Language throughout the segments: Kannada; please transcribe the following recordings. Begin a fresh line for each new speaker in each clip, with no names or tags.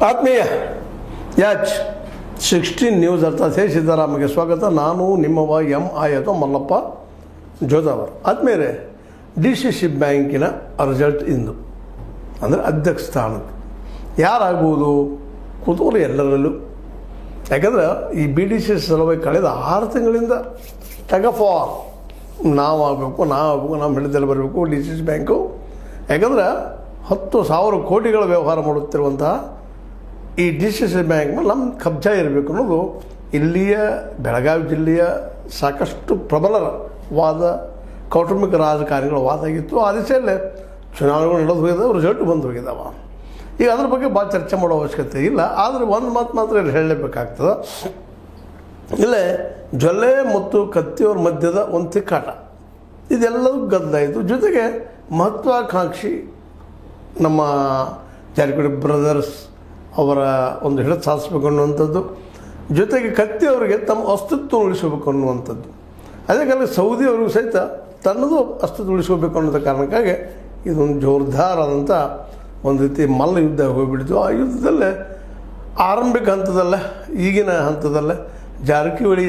ಆತ್ಮೀಯ ಯಾಚ್ 16 ನ್ಯೂಸ್ ಅರ್ಥಾತ್ ಹೇ ಸಿದ್ದರಾಮಗೆ ಸ್ವಾಗತ. ನಾನು ನಿಮ್ಮವ MI ಅಥವಾ ಮಲ್ಲಪ್ಪ ಜೋಧಾವರ್. ಆತ್ಮೀಯರೇ, DCC ಬ್ಯಾಂಕಿನ ರಿಸಲ್ಟ್ ಇಂದು ಅಂದರೆ ಅಧ್ಯಕ್ಷ ಸ್ಥಾನದ್ದು ಯಾರಾಗ್ಬೋದು ಕುತೂಹಲ ಎಲ್ಲರಲ್ಲೂ. ಯಾಕಂದ್ರೆ ಈ BDC ಸಲುವಾಗಿ ಕಳೆದ 6 ತಿಂಗಳಿಂದ ಟಗಫ್ ನಾವು ಆಗಬೇಕು, ನಾವು ಹಿಡಿದಲ್ಲಿ ಬರಬೇಕು DCC ಬ್ಯಾಂಕು. ಯಾಕಂದ್ರೆ 10,000 ಕೋಟಿಗಳ ವ್ಯವಹಾರ ಮಾಡುತ್ತಿರುವಂತಹ ಈ DCC ಬ್ಯಾಂಕ್ ಮೇಲೆ ನಮ್ಮ ಕಬ್ಜಾ ಇರಬೇಕು ಅನ್ನೋದು ಇಲ್ಲಿಯ ಬೆಳಗಾವಿ ಜಿಲ್ಲೆಯ ಸಾಕಷ್ಟು ಪ್ರಬಲರ ವಾದ, ಕೌಟುಂಬಿಕ ರಾಜಕಾರಣಿಗಳ ವಾದ ಆಗಿತ್ತು. ಆ ದಿಸೆಯಲ್ಲೇ ಚುನಾವಣೆಗಳು ನಡೆದು ಹೋಗಿದ್ದಾವೆ, ರಿಸಲ್ಟ್ ಬಂದು ಹೋಗಿದ್ದಾವೆ. ಈಗ ಅದ್ರ ಬಗ್ಗೆ ಭಾಳ ಚರ್ಚೆ ಮಾಡೋ ಅವಶ್ಯಕತೆ ಇಲ್ಲ. ಆದರೆ ಒಂದು ಮಾತು ಮಾತ್ರ ಇಲ್ಲಿ ಹೇಳಲೇಬೇಕಾಗ್ತದೆ. ಇಲ್ಲೇ ಜೊಲ್ಲೆ ಮತ್ತು ಕತ್ತಿಯವರ ಮಧ್ಯದ ಒಂದು ತಿಕ್ಕಾಟ ಇದೆಲ್ಲವೂ ಗದ್ದಲಾಯಿತು. ಜೊತೆಗೆ ಮಹತ್ವಾಕಾಂಕ್ಷಿ ನಮ್ಮ ಜಾರಕಿಹೊಳಿ ಬ್ರದರ್ಸ್ ಅವರ ಒಂದು ಹಿಡಿದು ಸಾಧಿಸಬೇಕು ಅನ್ನುವಂಥದ್ದು, ಜೊತೆಗೆ ಕತ್ತಿಯವರಿಗೆ ತಮ್ಮ ಅಸ್ತಿತ್ವ ಉಳಿಸಬೇಕು ಅನ್ನುವಂಥದ್ದು. ಅದೇ ಕಾಲ ಸೌದಿಯವರಿಗೂ ಸಹಿತ ತನ್ನದು ಅಸ್ತಿತ್ವ ಉಳಿಸಬೇಕು ಅನ್ನೋದ ಕಾರಣಕ್ಕಾಗಿ ಇದೊಂದು ಜೋರ್ದಾರಾದಂಥ ಒಂದು ರೀತಿ ಮಲ್ಲ ಯುದ್ಧ ಹೋಗಿಬಿಡ್ತು. ಆ ಯುದ್ಧದಲ್ಲೇ ಆರಂಭಿಕ ಹಂತದಲ್ಲೇ ಈಗಿನ ಹಂತದಲ್ಲೇ ಜಾರಕಿಹೊಳಿ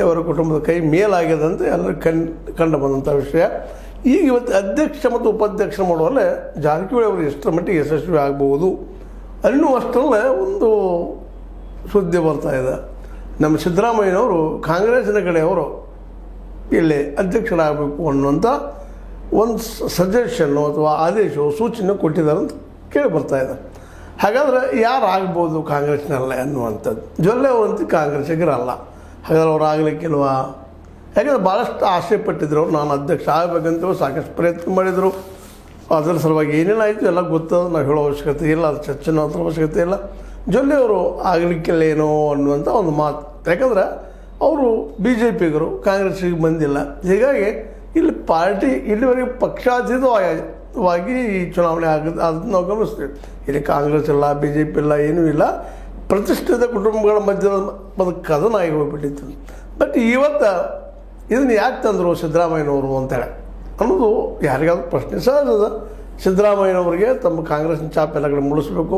ಅವರ ಕುಟುಂಬದ ಕೈ ಮೇಲಾಗ್ಯದಂತ ಎಲ್ಲರೂ ಕಂಡು ಬಂದಂಥ ವಿಷಯ. ಈಗ ಇವತ್ತು ಅಧ್ಯಕ್ಷ ಮತ್ತು ಉಪಾಧ್ಯಕ್ಷ ಮಾಡುವಲ್ಲೇ ಜಾರಕಿಹೊಳಿ ಅವರು ಎಷ್ಟರ ಮಟ್ಟಿಗೆ ಯಶಸ್ವಿ ಆಗ್ಬೋದು ಅನ್ನುವಷ್ಟರಲ್ಲೇ ಒಂದು ಸುದ್ದಿ ಬರ್ತಾಯಿದೆ. ನಮ್ಮ ಸಿದ್ದರಾಮಯ್ಯನವರು ಕಾಂಗ್ರೆಸ್ಸಿನ ಕಡೆಯವರು ಇಲ್ಲಿ ಅಧ್ಯಕ್ಷರಾಗಬೇಕು ಅನ್ನುವಂಥ ಒಂದು ಸಜೆಷನ್ನು ಅಥವಾ ಆದೇಶವು ಸೂಚನೆ ಕೊಟ್ಟಿದ್ದಾರೆ ಅಂತ ಕೇಳಿ ಬರ್ತಾಯಿದೆ. ಹಾಗಾದರೆ ಯಾರು ಆಗ್ಬೋದು ಕಾಂಗ್ರೆಸ್ನಲ್ಲೇ ಅನ್ನುವಂಥದ್ದು. ಜೊಲ್ಲೆ ಅವರಂತೂ ಕಾಂಗ್ರೆಸ್ಸಿಗರಲ್ಲ. ಹಾಗಾದ್ರೆ ಅವ್ರು ಆಗಲಿಕ್ಕಿಲ್ವಾ? ಯಾಕಂದರೆ ಭಾಳಷ್ಟು ಆಸೆ ಪಟ್ಟಿದ್ರು ಅವ್ರು, ನಾನು ಅಧ್ಯಕ್ಷ ಆಗಬೇಕಂತೇಳಿ ಸಾಕಷ್ಟು ಪ್ರಯತ್ನ ಮಾಡಿದರು. ಅದರ ಸಲುವಾಗಿ ಏನೇನಾಯಿತು ಎಲ್ಲ ಗೊತ್ತದ, ನಾವು ಹೇಳೋ ಅವಶ್ಯಕತೆ ಇಲ್ಲ, ಅದು ಚರ್ಚೆನೋ ಅದ್ರ ಅವಶ್ಯಕತೆ ಇಲ್ಲ. ಜೊಲ್ಲೆಯವರು ಆಗಲಿಕ್ಕಿಲ್ಲ ಏನೋ ಅನ್ನುವಂಥ ಒಂದು ಮಾತು. ಯಾಕಂದ್ರೆ ಅವರು BJPಗರು, ಕಾಂಗ್ರೆಸ್ಸಿಗೆ ಬಂದಿಲ್ಲ. ಹೀಗಾಗಿ ಇಲ್ಲಿ ಪಾರ್ಟಿ ಇಲ್ಲಿವರೆಗೆ ಪಕ್ಷಾತೀತವಾಗಿ ಈ ಚುನಾವಣೆ ಅದನ್ನು ನಾವು ಗಮನಿಸ್ತೀವಿ. ಇಲ್ಲಿ ಕಾಂಗ್ರೆಸ್ ಇಲ್ಲ, BJP ಇಲ್ಲ, ಏನೂ ಇಲ್ಲ. ಪ್ರತಿಷ್ಠಿತ ಕುಟುಂಬಗಳ ಮಧ್ಯದ ಒಂದು ಕದನ ಆಗಿ ಹೋಗ್ಬಿಟ್ಟಿತ್ತು. ಬಟ್ ಇವತ್ತು ಇದನ್ನು ಯಾಕೆ ತಂದರು ಸಿದ್ದರಾಮಯ್ಯನವರು ಅಂತೇಳಿ ಅನ್ನೋದು ಯಾರಿಗಾದ್ರೂ ಪ್ರಶ್ನೆ ಸಹಜದ. ಸಿದ್ದರಾಮಯ್ಯನವರಿಗೆ ತಮ್ಮ ಕಾಂಗ್ರೆಸ್ನ ಚಾಪ್ ಎಲ್ಲ ಕಡೆ ಮುಳಿಸ್ಬೇಕು,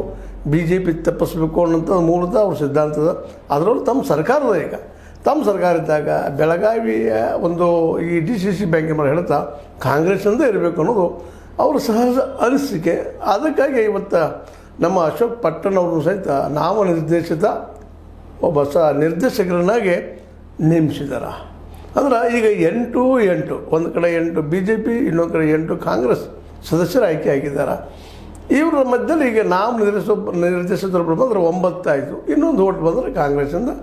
BJP ತಪ್ಪಿಸ್ಬೇಕು ಅನ್ನೋಂಥದ್ದು ಮೂಲತಃ ಅವ್ರ ಸಿದ್ಧಾಂತದ. ಅದರಲ್ಲೂ ತಮ್ಮ ಸರ್ಕಾರದ ಈಗ ತಮ್ಮ ಸರ್ಕಾರ ಇದ್ದಾಗ ಬೆಳಗಾವಿಯ ಒಂದು ಈ DCC ಬ್ಯಾಂಕಿನ ಮೇಲೆ ಹೇಳ್ತಾ ಕಾಂಗ್ರೆಸ್ನಿಂದ ಇರಬೇಕು ಅನ್ನೋದು ಅವ್ರ ಸಹಜ ಅನಿಸಿಕೆ. ಅದಕ್ಕಾಗಿ ಇವತ್ತು ನಮ್ಮ ಅಶೋಕ್ ಪಟ್ಟಣ್ ಅವರು ಸಹಿತ ನಾಮನಿರ್ದೇಶಿತ ಒಬ್ಬ ನಿರ್ದೇಶಕರನ್ನಾಗಿ ನೇಮಿಸಿದ್ದಾರೆ. ಅಂದ್ರೆ ಈಗ 8 ಒಂದು ಕಡೆ 8 BJP, ಇನ್ನೊಂದು ಕಡೆ 8 ಕಾಂಗ್ರೆಸ್ ಸದಸ್ಯರು ಆಯ್ಕೆ ಆಗಿದ್ದಾರೆ. ಇವರ ಮಧ್ಯದಲ್ಲಿ ಈಗ ನಿರ್ದೇಶಕರು ಬಂದರೆ 9 ಆಯಿತು. ಇನ್ನೊಂದು ಓಟ್ ಬಂದರೆ ಕಾಂಗ್ರೆಸ್ಸಿಂದ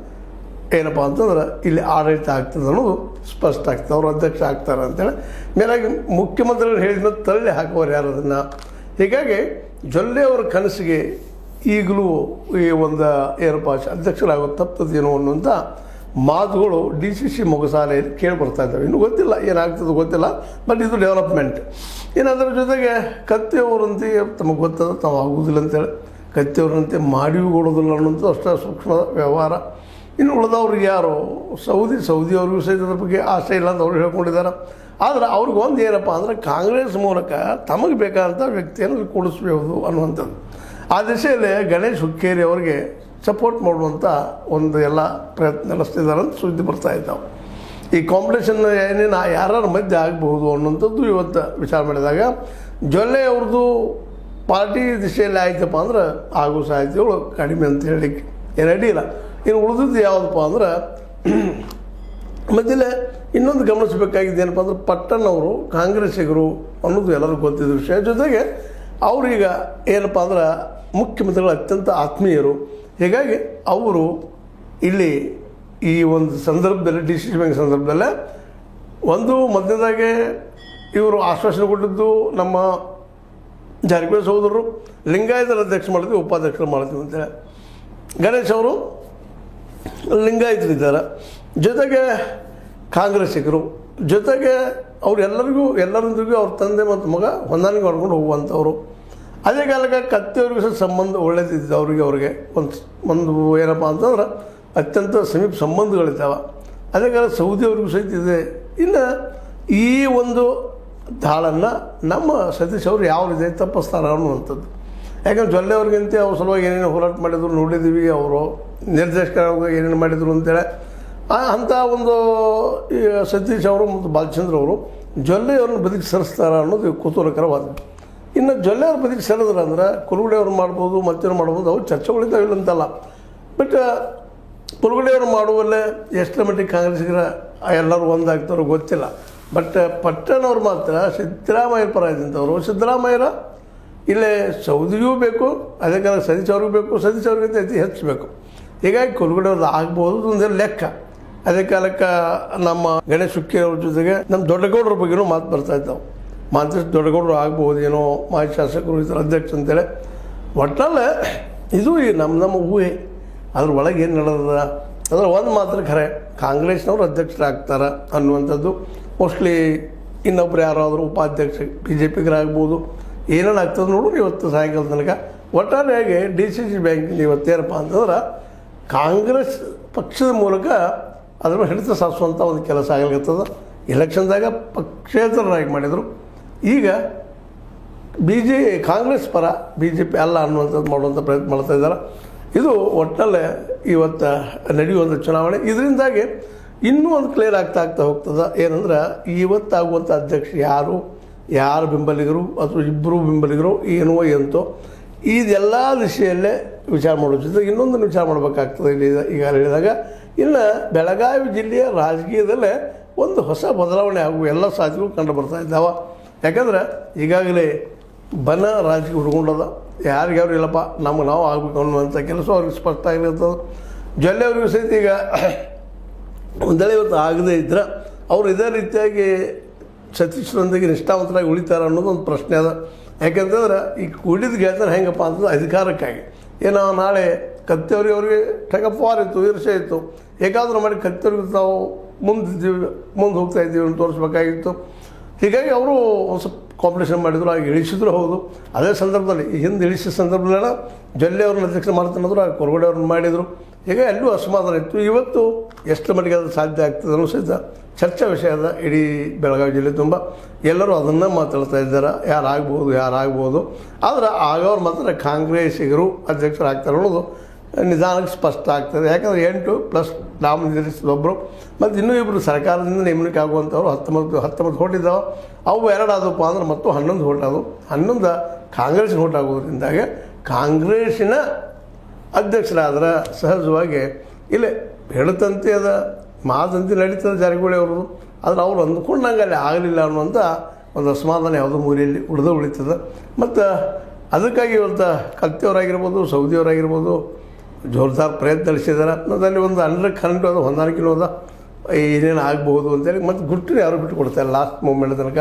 ಏನಪ್ಪ ಅಂತಂದ್ರೆ ಇಲ್ಲಿ ಆಡಳಿತ ಆಗ್ತದೆ ಅನ್ನೋದು ಸ್ಪಷ್ಟ ಆಗ್ತದೆ. ಅವರು ಅಧ್ಯಕ್ಷ ಆಗ್ತಾರೆ ಅಂತೇಳಿ ಮೇಲಾಗಿ ಮುಖ್ಯಮಂತ್ರಿಗಳು ಹೇಳಿದ ತಳ್ಳಿ ಹಾಕುವರು ಯಾರು ಅದನ್ನು. ಹೀಗಾಗಿ ಜೊಲ್ಲೆಯವರ ಕನಸಿಗೆ ಈಗಲೂ ಈ ಒಂದು ಏನಪ್ಪ ಅಧ್ಯಕ್ಷರಾಗೋದು ತಪ್ಪದೇನೋ ಅನ್ನುವಂಥ ಮಾತುಗಳು DCC ಮೊಗಸಾಲೆಯಲ್ಲಿ ಕೇಳಿಬರ್ತಾ ಇದ್ದಾವೆ. ಇನ್ನೂ ಗೊತ್ತಿಲ್ಲ ಏನಾಗ್ತದೆ ಗೊತ್ತಿಲ್ಲ. ಬಟ್ ಇದು ಡೆವಲಪ್ಮೆಂಟ್. ಅದರ ಜೊತೆಗೆ ಕತ್ತಿಯವರಂತೆ ತಮಗೆ ಗೊತ್ತದ ತಾವು ಆಗುವುದಿಲ್ಲ ಅಂತೇಳಿ ಕತ್ತಿಯವರಂತೆ ಮಾಡಿಯೂ ಕೊಡೋದಿಲ್ಲ ಅನ್ನೋಂಥ ಅಷ್ಟೇ ಸೂಕ್ಷ್ಮ ವ್ಯವಹಾರ. ಇನ್ನು ಉಳಿದವ್ರಿಗೆ ಯಾರು ಸೌದಿಯವ್ರಿಗೂ ಸಹಿತ ಅದ್ರ ಬಗ್ಗೆ ಆಸೆ ಇಲ್ಲ ಅಂತ ಅವ್ರು ಹೇಳ್ಕೊಂಡಿದ್ದಾರೆ. ಆದರೆ ಅವ್ರಿಗೊಂದು ಏನಪ್ಪ ಅಂದರೆ ಕಾಂಗ್ರೆಸ್ ಮೂಲಕ ತಮಗೆ ಬೇಕಾದಂಥ ವ್ಯಕ್ತಿಯನ್ನು ಕೂಡಿಸ್ಬೋದು ಅನ್ನುವಂಥದ್ದು. ಆ ದಿಶೆಯಲ್ಲಿ ಗಣೇಶ್ ಹುಕ್ಕೇರಿ ಅವರಿಗೆ ಸಪೋರ್ಟ್ ಮಾಡುವಂಥ ಒಂದು ಎಲ್ಲ ಪ್ರಯತ್ನ ನಡೆಸ್ತಿದ್ದಾರೆ ಅಂತ ಸುದ್ದಿ ಬರ್ತಾ ಇದ್ದಾವೆ. ಈ ಕಾಂಪಿಟೇಷನ್ ಏನೇನು ಯಾರ ಮಧ್ಯೆ ಆಗಬಹುದು ಅನ್ನುವಂಥದ್ದು ಇವತ್ತು ವಿಚಾರ ಮಾಡಿದಾಗ ಜೊಲ್ಲೆ ಅವ್ರದ್ದು ಪಾರ್ಟಿ ದಿಶೆಯಲ್ಲಿ ಆಯ್ತಪ್ಪ ಅಂದ್ರೆ ಆಗೋ ಸಾಧ್ಯತೆಗಳು ಕಡಿಮೆ ಅಂತ ಹೇಳಲಿಕ್ಕೆ ಏನು ಅಡ್ಡಿಲ್ಲ. ಇನ್ನು ಉಳಿದಿದ್ದು ಯಾವುದಪ್ಪ ಅಂದ್ರೆ ಮಧ್ಯೆ ಇನ್ನೊಂದು ಗಮನಿಸಬೇಕಾಗಿದ್ದು ಏನಪ್ಪ ಅಂದ್ರೆ ಪಟ್ಟಣ್ ಅವರು ಕಾಂಗ್ರೆಸ್ಸಿಗರು ಅನ್ನೋದು ಎಲ್ಲರಿಗೂ ಗೊತ್ತಿದ್ದ ವಿಷಯ. ಜೊತೆಗೆ ಅವರೀಗ ಏನಪ್ಪ ಅಂದ್ರೆ ಮುಖ್ಯಮಂತ್ರಿಗಳು ಅತ್ಯಂತ ಆತ್ಮೀಯರು. ಹೀಗಾಗಿ ಅವರು ಇಲ್ಲಿ ಈ ಒಂದು ಸಂದರ್ಭದಲ್ಲಿ DCC ಬ್ಯಾಂಕ್ ಸಂದರ್ಭದಲ್ಲೇ ಒಂದು ಮಧ್ಯದಾಗೆ ಇವರು ಆಶ್ವಾಸನೆ ಕೊಟ್ಟಿದ್ದು ನಮ್ಮ ಜಾರಕಿಹೊಳಿ ಸಹೋದರರು ಲಿಂಗಾಯತರ ಅಧ್ಯಕ್ಷ ಮಾಡಿದ್ವಿ, ಉಪಾಧ್ಯಕ್ಷರು ಮಾಡ್ತೀವಿ ಅಂತೇಳಿ. ಗಣೇಶ್ ಅವರು ಲಿಂಗಾಯತರಿದ್ದಾರೆ, ಜೊತೆಗೆ ಕಾಂಗ್ರೆಸ್ಸಿಗರು, ಜೊತೆಗೆ ಅವ್ರು ಎಲ್ಲರೊಂದಿಗೂ ಅವ್ರ ತಂದೆ ಮತ್ತು ಮಗ ಹೊಂದಾಣಿಕೆ ಮಾಡ್ಕೊಂಡು ಹೋಗುವಂಥವ್ರು. ಅದೇ ಕಾಲಕ್ಕೆ ಕತ್ತಿಯವ್ರಿಗೂ ಸಹ ಸಂಬಂಧ ಒಳ್ಳೆಯದಿದ್ದು ಅವ್ರಿಗೆ ಒಂದು ಏನಪ್ಪ ಅಂತಂದ್ರೆ ಅತ್ಯಂತ ಸಮೀಪ ಸಂಬಂಧಗಳಿದ್ದಾವೆ. ಅದೇ ಕಾಲ ಸೌದಿಯವ್ರಿಗೂ ಸಹಿತ ಇದೆ. ಇನ್ನು ಈ ಒಂದು ದಾಳನ್ನು ನಮ್ಮ ಸತೀಶ್ ಅವರು ಯಾವ ರೀತಿ ತಪ್ಪಿಸ್ತಾರೆ ಅನ್ನುವಂಥದ್ದು. ಯಾಕಂದ್ರೆ ಜೊಲ್ಲೆ ಅವ್ರಿಗಿಂತ ಅವ್ರ ಸಲುವಾಗಿ ಏನೇನು ಹೋರಾಟ ಮಾಡಿದ್ರು ನೋಡಿದ್ದೀವಿ. ಅವರು ನಿರ್ದೇಶಕರಾಗಿ ಏನೇನು ಮಾಡಿದರು ಅಂತೇಳಿ ಅಂಥ ಒಂದು ಈ ಸತೀಶ್ ಅವರು ಮತ್ತು ಬಾಲಚಂದ್ರ ಅವರು ಜೊಲ್ಲೆಯವ್ರನ್ನ ಬದುಕಿ ಸರಿಸ್ತಾರ ಅನ್ನೋದು ಕುತೂಹಲಕರವಾದ. ಇನ್ನು ಜೊಲ್ಲೆಯವ್ರ ಬದುಕಿ ಸರಿದ್ರೆ ಅಂದ್ರೆ ಕುರುಗುಡಿ ಅವ್ರು ಮಾಡ್ಬೋದು, ಮತ್ತೇನು ಮಾಡ್ಬೋದು, ಅವ್ರು ಚರ್ಚೆಗಳಿದ್ದಾವಿಲ್ಲ ಅಂತಲ್ಲ. ಬಟ್ ಕುರುಗುಡಿಯವ್ರು ಮಾಡುವಲ್ಲೇ ಎಷ್ಟರ ಮಟ್ಟಿಗೆ ಕಾಂಗ್ರೆಸ್ಸಿಗರ ಎಲ್ಲರೂ ಒಂದಾಗ್ತಾರೋ ಗೊತ್ತಿಲ್ಲ. ಬಟ್ ಪಟ್ಟಣವ್ರು ಮಾತ್ರ ಸಿದ್ದರಾಮಯ್ಯ ಪರ ಇದ್ದಂಥವ್ರು. ಸಿದ್ದರಾಮಯ್ಯರ ಇಲ್ಲೇ ಸೌದಿಗೂ ಬೇಕು, ಅದೇ ಕಾಲ ಸತೀಶ್ ಅವ್ರಿಗೂ ಬೇಕು, ಸತೀಶ್ ಅವ್ರಿಗಿಂತ ಅತಿ ಹೆಚ್ಚು ಬೇಕು. ಹೀಗಾಗಿ ಕುರುಗುಡಿಯವ್ರದ್ದು ಆಗ್ಬೋದು ಒಂದೇನು ಲೆಕ್ಕ. ಅದೇ ಕಾಲಕ್ಕೆ ನಮ್ಮ ಗಣೇಶ್ ಹುಕ್ಕಿ ಅವ್ರ ಜೊತೆಗೆ ನಮ್ಮ ದೊಡ್ಡಗೌಡರ ಬಗ್ಗೆನೂ ಮಾತು ಬರ್ತಾ ಇದ್ದಾವೆ. ಮಾತು ದೊಡ್ಡಗೌಡರು ಆಗ್ಬೋದೇನೋ ಮಾಜಿ ಶಾಸಕರು ಈ ಥರ ಅಧ್ಯಕ್ಷ ಅಂತೇಳಿ. ಒಟ್ಟಲ್ಲೇ ಇದು ಈ ನಮ್ಮ ಊಹೆ. ಅದ್ರ ಒಳಗೆ ಏನು ನಡೆದ ಅದ್ರ ಒಂದು ಮಾತ್ರ ಖರೆ, ಕಾಂಗ್ರೆಸ್ನವ್ರು ಅಧ್ಯಕ್ಷರಾಗ್ತಾರೆ ಅನ್ನುವಂಥದ್ದು. ಮೋಸ್ಟ್ಲಿ ಇನ್ನೊಬ್ರು ಯಾರಾದರೂ ಉಪಾಧ್ಯಕ್ಷ BJPಗರಾಗ್ಬೋದು, ಏನೇನು ಆಗ್ತದೆ ನೋಡ್ರಿ ಇವತ್ತು ಸಾಯಂಕಾಲ ತನಕ. ಒಟ್ಟಾರೆಯಾಗಿ DCC ಬ್ಯಾಂಕಿಂದ ಇವತ್ತೇನಪ್ಪ ಅಂತಂದ್ರೆ ಕಾಂಗ್ರೆಸ್ ಪಕ್ಷದ ಮೂಲಕ ಅದನ್ನು ಹಿಡಿತ ಸಾಧಿಸುವಂಥ ಒಂದು ಕೆಲಸ ಆಗಲಿರ್ತದೆ. ಎಲೆಕ್ಷನ್ದಾಗ ಪಕ್ಷೇತರರಾಗಿ ಮಾಡಿದರು. ಈಗ ಕಾಂಗ್ರೆಸ್ ಪರ BJP ಅಲ್ಲ ಅನ್ನುವಂಥದ್ದು ಮಾಡುವಂಥ ಪ್ರಯತ್ನ ಮಾಡ್ತಾ ಇದ್ದಾರೆ. ಇದು ಒಟ್ಟಲ್ಲೇ ಇವತ್ತು ನಡೆಯುವಂಥ ಚುನಾವಣೆ. ಇದರಿಂದಾಗಿ ಇನ್ನೂ ಒಂದು ಕ್ಲಿಯರ್ ಆಗ್ತಾ ಹೋಗ್ತದೆ. ಏನಂದ್ರೆ ಇವತ್ತಾಗುವಂಥ ಅಧ್ಯಕ್ಷ ಯಾರು ಬೆಂಬಲಿಗರು ಅಥವಾ ಇಬ್ಬರು ಬೆಂಬಲಿಗರು ಏನೋ ಎಂತೋ ಇದೆಲ್ಲ ದಿಶೆಯಲ್ಲೇ ವಿಚಾರ ಮಾಡೋ ಜೊತೆಗೆ ಇನ್ನೊಂದನ್ನು ವಿಚಾರ ಮಾಡಬೇಕಾಗ್ತದೆ. ಇಲ್ಲಿ ಈಗ ಹೇಳಿದಾಗ ಇನ್ನು ಬೆಳಗಾವಿ ಜಿಲ್ಲೆಯ ರಾಜಕೀಯದಲ್ಲೇ ಒಂದು ಹೊಸ ಬದಲಾವಣೆ ಆಗುವ ಎಲ್ಲ ಸಾಧ್ಯತೆಗಳು ಕಂಡು ಬರ್ತಾ ಇದ್ದಾವೆ. ಯಾಕಂದ್ರೆ ಈಗಾಗಲೇ ಬನ ರಾಜಕೀಯ ಹುಡ್ಕೊಂಡದ. ಯಾರಿಗಾರು ಇಲ್ಲಪ್ಪ ನಾವು ಆಗಬೇಕು ಅನ್ನುವಂಥ ಕೆಲಸ ಅವ್ರಿಗೆ ಸ್ಪಷ್ಟ ಆಗಿರ್ತದೆ. ಜೊಲ್ಲೆ ಅವ್ರಿಗೂ ಸಹಿತ ಈಗ ಒಂದೆಳೆ ಇವತ್ತು ಆಗದೇ ಇದ್ರೆ ಅವರು ಇದೇ ರೀತಿಯಾಗಿ ಸತೀಶ್ರೊಂದಿಗೆ ನಿಷ್ಠಾವಂತರಾಗಿ ಉಳಿತಾರೆ ಅನ್ನೋದು ಒಂದು ಪ್ರಶ್ನೆ ಅದ. ಯಾಕೆಂತಂದ್ರೆ ಈ ಕೂಡಿದ ಗೆಲ್ತಾರೆ ಹೆಂಗಪ್ಪ ಅಂತಂದ್ರೆ ಅಧಿಕಾರಕ್ಕಾಗಿ. ಏನೋ ನಾಳೆ ಕತ್ತೇವ್ರಿಗೆ ಟೆಕಫಾರ್ ಇತ್ತು, ಈರ್ಷೆ ಇತ್ತು, ಹೇಗಾದರೂ ಮಾಡಿ ಕತ್ತೇವ್ರಿಗೆ ನಾವು ಮುಂದೆ ಹೋಗ್ತಾ ಇದ್ದೀವಿ ಅಂತ ತೋರಿಸ್ಬೇಕಾಗಿತ್ತು. ಹೀಗಾಗಿ ಅವರು ಒಂದು ಸ್ವಲ್ಪ ಕಾಂಪಿಟೇಷನ್ ಮಾಡಿದ್ರು, ಆಗ ಇಳಿಸಿದ್ರು. ಹೌದು, ಅದೇ ಸಂದರ್ಭದಲ್ಲಿ ಹಿಂದೆ ಇಳಿಸಿದ ಸಂದರ್ಭದಲ್ಲ ಜೊಲ್ಲೆ ಅವ್ರನ್ನ ಅಧ್ಯಕ್ಷ ಮಾಡ್ತಾನಂದ್ರು, ಆಗ ಕೊರಗಡೆ ಅವ್ರನ್ನ ಮಾಡಿದರು. ಹೀಗೆ ಅಲ್ಲೂ ಅಸಮಾಧಾನ ಇತ್ತು. ಇವತ್ತು ಎಷ್ಟು ಮಟ್ಟಿಗೆ ಅದು ಸಾಧ್ಯ ಆಗ್ತದೆ ಅನ್ನೋ ಸಹಿತ ಚರ್ಚಾ ವಿಷಯ ಅದ ಇಡೀ ಬೆಳಗಾವಿ ಜಿಲ್ಲೆ ತುಂಬ. ಎಲ್ಲರೂ ಅದನ್ನು ಮಾತಾಡ್ತಾ ಇದ್ದಾರೆ, ಯಾರಾಗ್ಬೋದು. ಆದರೆ ಆಗವ್ರು ಮಾತ್ರ ಕಾಂಗ್ರೆಸ್ಸಿಗರು ಅಧ್ಯಕ್ಷರಾಗ್ತಾರೆ ಅನ್ನೋದು ನಿಧಾನಕ್ಕೆ ಸ್ಪಷ್ಟ ಆಗ್ತದೆ. ಯಾಕಂದರೆ 8+ ನಾಮನಿರ್ದೇಶಿಸಿದೊಬ್ಬರು ಮತ್ತು ಇನ್ನೂ ಇಬ್ಬರು ಸರ್ಕಾರದಿಂದ ನೇಮಕ ಆಗುವಂಥವ್ರು 19 ಹೊಟ್ಟಿದ್ದಾವೆ. ಅವು 2 ಆದಪ್ಪ ಅಂದ್ರೆ ಮತ್ತು 11 ಹೊಟ್ಟಾದವು. 11 ಕಾಂಗ್ರೆಸ್ಸಿನ ಹೊಟ್ಟಾಗೋದ್ರಿಂದಾಗೆ ಕಾಂಗ್ರೆಸ್ಸಿನ ಅಧ್ಯಕ್ಷರಾದ್ರೆ ಸಹಜವಾಗಿ ಇಲ್ಲೇ ಹೇಳುತ್ತಂತೆ ಅದ ಮಾತಂತೆ ನಡೀತದೆ ಜಾರಕಿಹೊಳಿ ಅವ್ರದ್ದು. ಆದರೆ ಅವ್ರು ಅಂದ್ಕೊಂಡಂಗೆ ಅಲ್ಲಿ ಆಗಲಿಲ್ಲ ಅನ್ನುವಂಥ ಒಂದು ಅಸಮಾಧಾನ ಯಾವುದೋ ಮೂಲೆಯಲ್ಲಿ ಉಳಿತದೆ. ಮತ್ತು ಅದಕ್ಕಾಗಿ ಇವತ್ತು ಕತ್ತೆಯವರಾಗಿರ್ಬೋದು, ಸೌದಿಯವರಾಗಿರ್ಬೋದು ಜೋರ್ದಾರ್ ಪ್ರಯತ್ನ ನಡೆಸಿದ್ದಾರೆ. ಮತ್ತು ಅಲ್ಲಿ ಒಂದು ಅಂಡರ್ ಕರೆಂಟು ಅದು ಹೊಂದಾಣಿಕೆನೂ ಅದ, ಏನೇನು ಆಗ್ಬೋದು ಅಂತೇಳಿ. ಮತ್ತು ಗುಟ್ಟನ್ನು ಯಾರು ಬಿಟ್ಟು ಕೊಡ್ತಾರೆ ಲಾಸ್ಟ್ ಮೂಮೆಂಟ್ ತನಕ.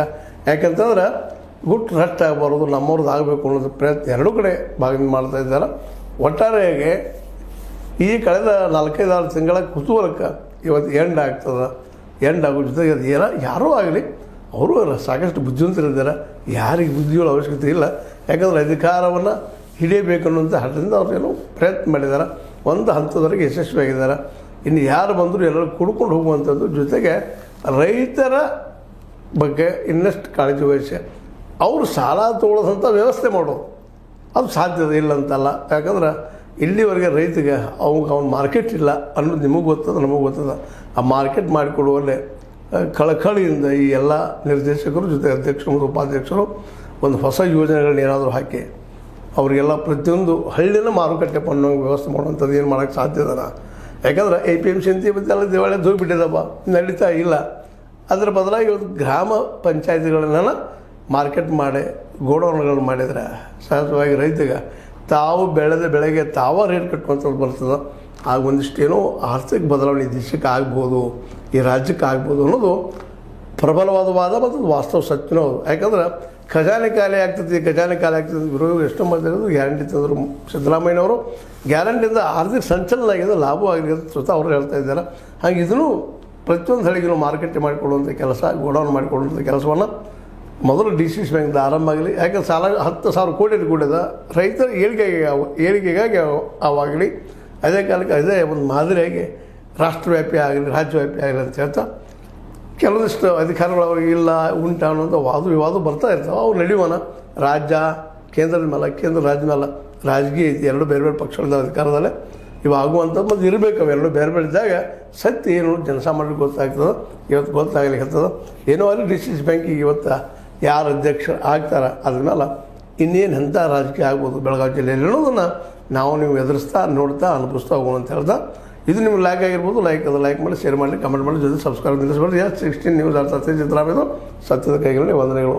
ಯಾಕಂತಂದ್ರೆ ಗುಟ್ಟು ರಟ್ಟು ಆಗಬಾರ್ದು, ನಮ್ಮವ್ರದ್ದು ಆಗಬೇಕು ಅನ್ನೋದು ಪ್ರಯತ್ನ ಎರಡೂ ಕಡೆ ಭಾಗ ಮಾಡ್ತಾ ಇದ್ದಾರೆ. ಒಟ್ಟಾರೆಯಾಗಿ ಈ ಕಳೆದ 4-5 ತಿಂಗಳ ಕುತೂಹಲಕ್ಕೆ ಇವತ್ತು ಎಂಡ್ ಆಗೋ ಜೊತೆಗೆ ಅದು ಯಾರೋ ಆಗಲಿ ಅವರು ಸಾಕಷ್ಟು ಬುದ್ಧಿವಂತರಿದ್ದಾರೆ. ಯಾರಿಗೆ ಬುದ್ಧಿಗಳ ಅವಶ್ಯಕತೆ ಇಲ್ಲ. ಯಾಕಂದರೆ ಅಧಿಕಾರವನ್ನು ಹಿಡಿಯಬೇಕನ್ನುವಂಥ ಹಠದಿಂದ ಅವ್ರೇನು ಪ್ರಯತ್ನ ಮಾಡಿದ್ದಾರೆ. ಒಂದು ಹಂತದವರೆಗೆ ಯಶಸ್ವಿಯಾಗಿದ್ದಾರೆ. ಇನ್ನು ಯಾರು ಬಂದರೂ ಎಲ್ಲರೂ ಕುಡ್ಕೊಂಡು ಹೋಗುವಂಥದ್ದು. ಜೊತೆಗೆ ರೈತರ ಬಗ್ಗೆ ಇನ್ನಷ್ಟು ಕಾಳಜಿ ವಹಿಸಿ ಅವರು ಸಾಲ ತೊಗೊಳ್ಳೋದಂಥ ವ್ಯವಸ್ಥೆ ಮಾಡೋದು ಅದು ಸಾಧ್ಯತೆ ಇಲ್ಲ ಅಂತಲ್ಲ. ಯಾಕಂದ್ರೆ ಇಲ್ಲಿವರೆಗೆ ರೈತಿಗೆ ಅವ್ನು ಮಾರ್ಕೆಟ್ ಇಲ್ಲ ಅನ್ನೋದು ನಿಮಗೆ ಗೊತ್ತದ, ನಮಗೆ ಗೊತ್ತದ. ಆ ಮಾರ್ಕೆಟ್ ಮಾಡಿಕೊಡುವಲ್ಲೇ ಕಳಕಳಿಯಿಂದ ಈ ಎಲ್ಲ ನಿರ್ದೇಶಕರು ಜೊತೆ ಅಧ್ಯಕ್ಷರು ಮತ್ತು ಉಪಾಧ್ಯಕ್ಷರು ಒಂದು ಹೊಸ ಯೋಜನೆಗಳನ್ನ ಏನಾದರೂ ಹಾಕಿ ಅವರಿಗೆಲ್ಲ ಪ್ರತಿಯೊಂದು ಹಳ್ಳಿನ ಮಾರುಕಟ್ಟೆ ಅನ್ನೋ ವ್ಯವಸ್ಥೆ ಮಾಡುವಂಥದ್ದು ಏನು ಮಾಡೋಕ್ಕೆ ಸಾಧ್ಯದನ. ಯಾಕಂದ್ರೆ APMC ಅಂತ ಇವತ್ತೆಲ್ಲ ದಿವಾಳಿ ಹೋಗಿಬಿಟ್ಟಿದಪ್ಪ, ನಡೀತಾ ಇಲ್ಲ. ಅದರ ಬದಲಾಗಿ ಇವತ್ತು ಗ್ರಾಮ ಪಂಚಾಯತಿಗಳನ್ನೆಲ್ಲ ಮಾರ್ಕೆಟ್ ಮಾಡಿ ಗೋಡೌನ್ಗಳು ಮಾಡಿದರೆ ಸಹಜವಾಗಿ ರೈತಗೆ ತಾವು ಬೆಳೆದ ಬೆಳೆಗೆ ತಾವ ರೇಟ್ ಕಟ್ಟುವಂಥದ್ದು ಬರ್ತದೆ. ಆಗ ಒಂದಿಷ್ಟೇನೋ ಆರ್ಥಿಕ ಬದಲಾವಣೆ ದೇಶಕ್ಕೆ ಆಗ್ಬೋದು, ಈ ರಾಜ್ಯಕ್ಕೆ ಆಗ್ಬೋದು ಅನ್ನೋದು ಪ್ರಬಲವಾದ ವಾದ ಮತ್ತು ವಾಸ್ತವ ಸತ್ಯನೂ ಹೌದು. ಯಾಕಂದ್ರೆ ಖಜಾನೆ ಖಾಲಿ ಆಗ್ತದೆ ವಿರೋಧ ಎಷ್ಟೋ ಮಾತಾಡೋದು ಗ್ಯಾರಂಟಿ ತಂದರು ಸಿದ್ದರಾಮಯ್ಯನವರು. ಗ್ಯಾರಂಟಿಯಿಂದ ಆರ್ಥಿಕ ಸಂಚಲನ ಆಗಿದೆ, ಲಾಭ ಆಗಿದೆ ಸ್ವತಃ ಅವರು ಹೇಳ್ತಾ ಇದ್ದಾರೆ. ಹಾಗೆ ಇದನ್ನು ಪ್ರತಿಯೊಂದು ಹಳ್ಳಿಗೂ ಮಾರುಕಟ್ಟೆ ಮಾಡಿಕೊಳ್ಳುವಂಥ ಕೆಲಸ, ಗೋಡೌನ್ ಮಾಡಿಕೊಳ್ಳುವಂಥ ಕೆಲಸವನ್ನು ಮೊದಲು DCC ಬ್ಯಾಂಕ್ದ ಆರಂಭ ಆಗಲಿ. ಯಾಕಂದ್ರೆ ಸಾಲ 10,000 ಕೋಟಿ ಕೂಡಿದ ರೈತರ ಏಳಿಗೆಗಾಗಿ ಅವಾಗಲಿ. ಅದೇ ಕಾಲಕ್ಕೆ ಅದೇ ಒಂದು ಮಾದರಿಯಾಗಿ ರಾಷ್ಟ್ರವ್ಯಾಪಿ ಆಗಲಿ, ರಾಜ್ಯವ್ಯಾಪಿ ಆಗಲಿ ಅಂತ ಹೇಳ್ತಾ ಕೆಲವೊಂದಿಷ್ಟು ಅಧಿಕಾರಗಳು ಅವ್ರಿಗೆ ಇಲ್ಲ ಉಂಟ ಅನ್ನೋಂಥ ವಿವಾದ ಬರ್ತಾ ಇರ್ತಾವೆ. ಅವು ನಡೆಯುವನ ರಾಜ್ಯ ಕೇಂದ್ರದ ಮೇಲೆ ಕೇಂದ್ರ ರಾಜ್ಯದ ಮೇಲೆ ರಾಜಕೀಯ ಐತಿ, ಎರಡು ಬೇರೆ ಬೇರೆ ಪಕ್ಷಗಳ ಅಧಿಕಾರದಲ್ಲೇ ಇವು ಆಗುವಂಥದ್ದು ಮತ್ತು ಇರಬೇಕು. ಅವೆರಡು ಬೇರೆ ಬೇರೆ ಇದ್ದಾಗ ಸತ್ಯ ಏನು ಜನಸಾಮಾನ್ಯರಿಗೆ ಗೊತ್ತಾಗ್ತದೆ. ಇವತ್ತು ಗೊತ್ತಾಗಲಿಕ್ಕತ್ತದ. ಏನೋ ಅಲ್ಲಿ ಡಿಸಿಸಿ ಬ್ಯಾಂಕಿಗೆ ಇವತ್ತು ಯಾರು ಅಧ್ಯಕ್ಷರು ಆಗ್ತಾರೆ ಅದ್ರ ಮೇಲೆ ಇನ್ನೇನು ಎಂಥ ರಾಜಕೀಯ ಆಗ್ಬೋದು ಬೆಳಗಾವಿ ಜಿಲ್ಲೆಯಲ್ಲಿ ಅನ್ನೋದನ್ನು ನಾವು ನೀವು ಎದುರಿಸ್ತಾ ನೋಡ್ತಾ ಅನುಭವಿಸ್ತಾ ಹೋಗೋಣ ಅಂತ ಹೇಳ್ತಾ, ಇದು ನಿಮ್ಗೆ ಲೈಕ್ ಆಗಿರ್ಬೋದು. ಲೈಕ್ ಮಾಡಿ, ಶೇರ್ ಮಾಡಿ, ಕಮೆಂಟ್ ಮಾಡಿ, ಜೊತೆ ಸಬ್ಸ್ಕ್ರೈಬ್ ನಿಲ್ಲಿಸ್ಬೇಡಿ. 16 ನ್ಯೂಸ್ ಅರ್ಥ ಸಿದ್ದರಾಮಯ್ಯ ಸತ್ಯದ ಕೈಗಳಲ್ಲಿ ವಂದನೆಗಳು.